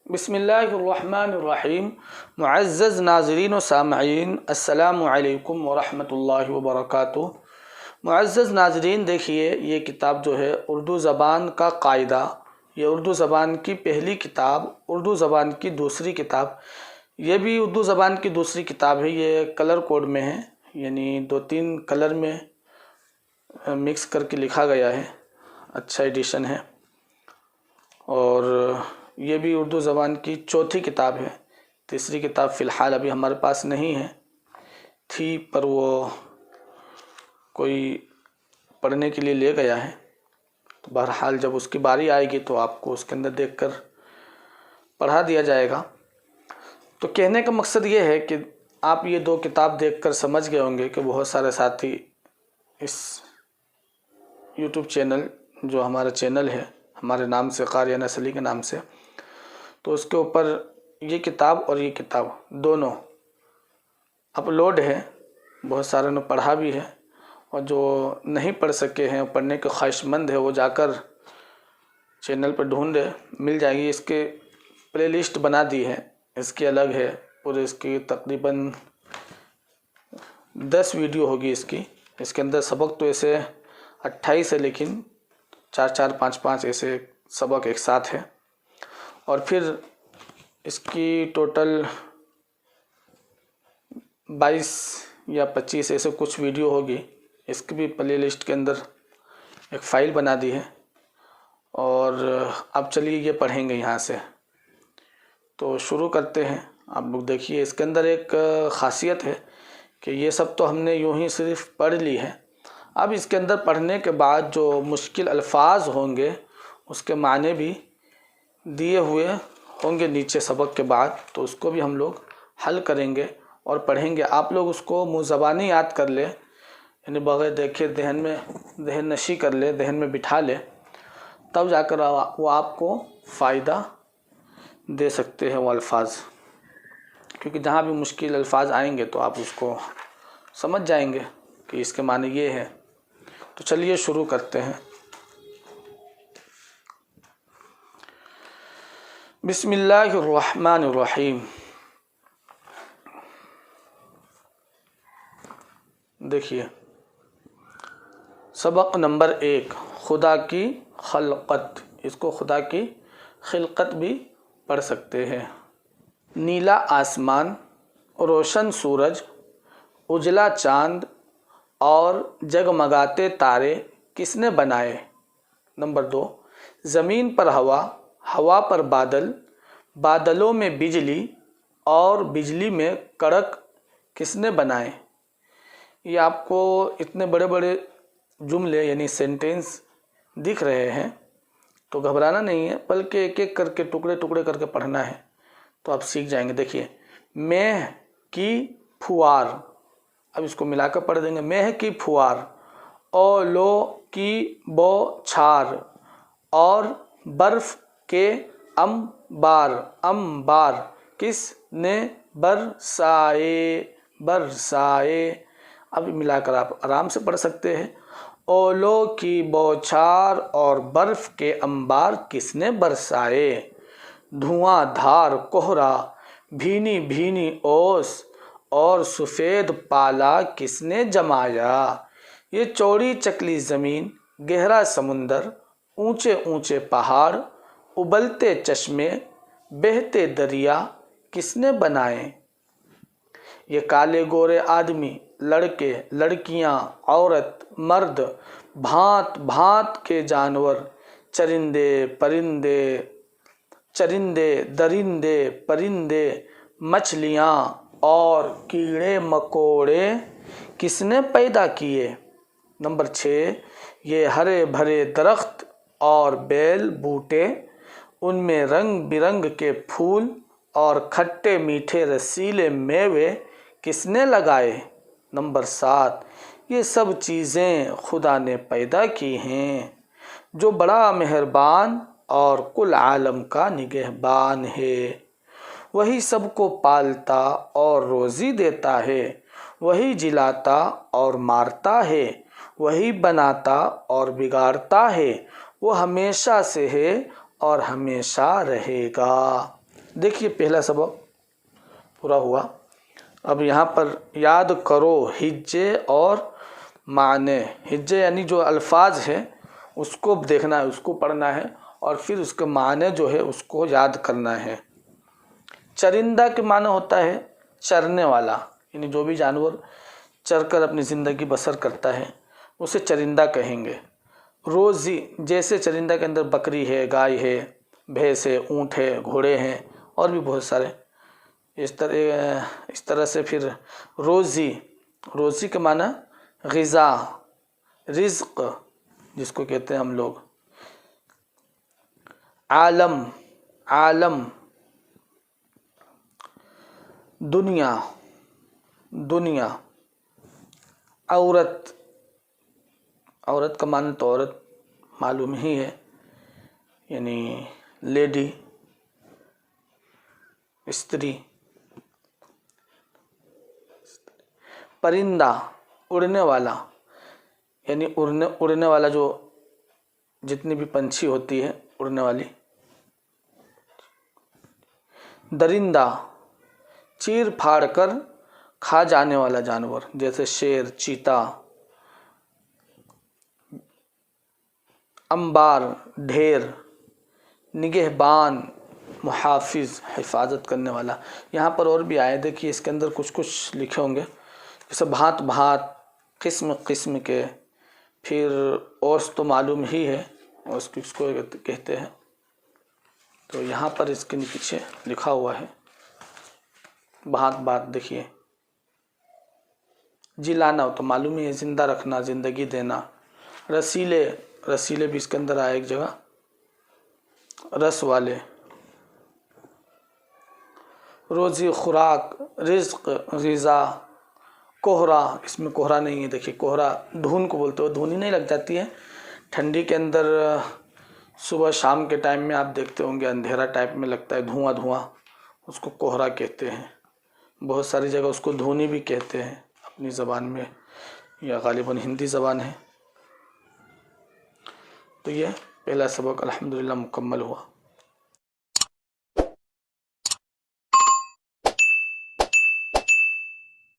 बिस्मिल्लाहिर्रहमानिर्रहीम। मुअज़्ज़ज़ नाज़रीन व सामईन, अस्सलामु अलैकुम व रहमतुल्लाहि व बरकातुहू। मुअज़्ज़ज़ नाज़रीन, देखिए ये किताब जो है उर्दू ज़बान का कायदा, ये उर्दू ज़बान की पहली किताब, उर्दू ज़बान की दूसरी किताब, ये भी उर्दू ज़बान की दूसरी किताब है। ये कलर कोड में है, यानी 2-3 कलर में मिक्स करके लिखा गया है। अच्छा एडिशन है। और ये भी उर्दू ज़बान की चौथी किताब है। तीसरी किताब फ़िलहाल अभी हमारे पास नहीं है, थी पर वो कोई पढ़ने के लिए ले गया है। तो बहरहाल जब उसकी बारी आएगी तो आपको उसके अंदर देखकर पढ़ा दिया जाएगा। तो कहने का मकसद ये है कि आप ये 2 किताब देखकर समझ गए होंगे कि बहुत सारे साथी इस यूट्यूब चैनल, जो हमारा चैनल है हमारे नाम से, क़ारी अनस अली के नाम से, तो उसके ऊपर ये किताब और ये किताब दोनों अपलोड है। बहुत सारे ने पढ़ा भी है, और जो नहीं पढ़ सके हैं, पढ़ने के ख्वाहिशमंद है, वो जाकर चैनल पर ढूंढे, मिल जाएगी। इसके प्लेलिस्ट बना दी है, इसकी अलग है पूरे। इसकी तकरीबन 10 वीडियो होगी इसके अंदर। सबक तो ऐसे 28 है, लेकिन 4-4, 5-5 ऐसे सबक एक साथ है। और फिर इसकी टोटल 22 या 25 ऐसे कुछ वीडियो होगी। इसकी भी प्ले लिस्ट के अंदर एक फ़ाइल बना दी है। और अब चलिए ये पढ़ेंगे यहाँ से। तो शुरू करते हैं। आप लोग देखिए, इसके अंदर एक ख़ासियत है कि ये सब तो हमने यूँ ही सिर्फ पढ़ ली है। अब इसके अंदर पढ़ने के बाद जो मुश्किल अल्फाज होंगे उसके माने भी दिए हुए होंगे नीचे सबक के बाद, तो उसको भी हम लोग हल करेंगे और पढ़ेंगे। आप लोग उसको मुँह ज़बानी याद कर ले, यानी बगैर देखे जहन नशी कर ले, जहन में बिठा ले, तब जाकर वो आपको फ़ायदा दे सकते हैं वो अल्फाज। क्योंकि जहाँ भी मुश्किल अल्फाज आएंगे तो आप उसको समझ जाएंगे कि इसके माने ये है। तो चलिए शुरू करते हैं। बिस्मिल्लाहिर्रहमानिर्रहीम। देखिए, सबक नंबर 1, खुदा की खलकत। इसको खुदा की खिलकत भी पढ़ सकते हैं। नीला आसमान, रोशन सूरज, उजला चांद और जगमगाते तारे किसने बनाए? नंबर 2, ज़मीन पर हवा, हवा पर बादल, बादलों में बिजली और बिजली में कड़क किसने बनाए? ये आपको इतने बड़े बड़े जुमले यानी सेंटेंस दिख रहे हैं, तो घबराना नहीं है, बल्कि एक एक करके टुकड़े टुकड़े करके पढ़ना है, तो आप सीख जाएंगे। देखिए, मेह की फुआर, अब इसको मिलाकर पढ़ देंगे। मेह की फुआर, ओलो की बौछार और बर्फ़ के अंबार, अंबार किसने बरसाए? बरसाए। अब मिलाकर आप आराम से पढ़ सकते हैं। ओलों की बौछार और बर्फ़ के अंबार किसने बरसाए? धुआंधार कोहरा, भीनी भीनी ओस और सफ़ेद पाला किसने जमाया? ये चौड़ी चकली ज़मीन, गहरा समुंदर, ऊंचे ऊंचे पहाड़, उबलते चश्मे, बहते दरिया किसने बनाए? ये काले गोरे आदमी, लड़के लड़कियां, औरत मर्द, भांत भांत के जानवर, चरिंदे परिंदे, चरिंदे दरिंदे परिंदे, मछलियां और कीड़े मकोड़े किसने पैदा किए? नंबर 6, ये हरे भरे दरख्त और बेल बूटे, उनमें रंग बिरंग के फूल और खट्टे मीठे रसीले मेवे किसने लगाए? नंबर 7, ये सब चीज़ें खुदा ने पैदा की हैं, जो बड़ा मेहरबान और कुल आलम का निगहबान है। वही सबको पालता और रोज़ी देता है, वही जिलाता और मारता है, वही बनाता और बिगाड़ता है, वो हमेशा से है और हमेशा रहेगा। देखिए पहला सबक पूरा हुआ। अब यहाँ पर याद करो हिज्जे और माने। हिज्जे यानी जो अल्फाज है उसको देखना है, उसको पढ़ना है और फिर उसके माने जो है उसको याद करना है। चरिंदा के माने होता है चरने वाला, यानी जो भी जानवर चरकर अपनी ज़िंदगी बसर करता है उसे चरिंदा कहेंगे। रोज़ी, जैसे चरिंदा के अंदर बकरी है, गाय है, भैंस है, ऊँट है, घोड़े हैं और भी बहुत सारे इस तरह से। फिर रोज़ी, रोज़ी के माना ग़िज़ा, रिज़्क़ जिसको कहते हैं हम लोग। आलम, आलम दुनिया, दुनिया। औरत, औरत का माना तो औरत मालूम ही है, यानी लेडी, स्त्री। परिंदा, उड़ने वाला, यानी उड़ने वाला जो जितनी भी पंछी होती है उड़ने वाली। दरिंदा, चीर फाड़ कर खा जाने वाला जानवर, जैसे शेर, चीता। अंबार, ढेर। निगहबान, मुहाफिज, हिफाजत करने वाला। यहाँ पर और भी आए, देखिए इसके अंदर कुछ कुछ लिखे होंगे, जैसे भांत भांत, किस्म किस्म के। फिर औस तो मालूम ही है, औस किसको कहते हैं, तो यहाँ पर इसके पीछे लिखा हुआ है भांत भांत। देखिए जिलाना तो मालूम ही है, ज़िंदा रखना, ज़िंदगी देना। रसीले, रसीले भी इसके अंदर आए एक जगह, रस वाले। रोज़ी, खुराक, रिज़्क़, ग़िज़ा। कोहरा, इसमें कोहरा नहीं है, देखिए कोहरा धुन को बोलते हो, धुन ही नहीं लग जाती है ठंडी के अंदर। सुबह शाम के टाइम में आप देखते होंगे अंधेरा टाइप में लगता है, धुआं धुआं, उसको कोहरा कहते हैं। बहुत सारी जगह उसको धुनी भी कहते हैं अपनी ज़बान में, या गालिबन हिंदी ज़बान है। तो ये पहला सबक अल्हम्दुलिल्लाह मुकम्मल हुआ।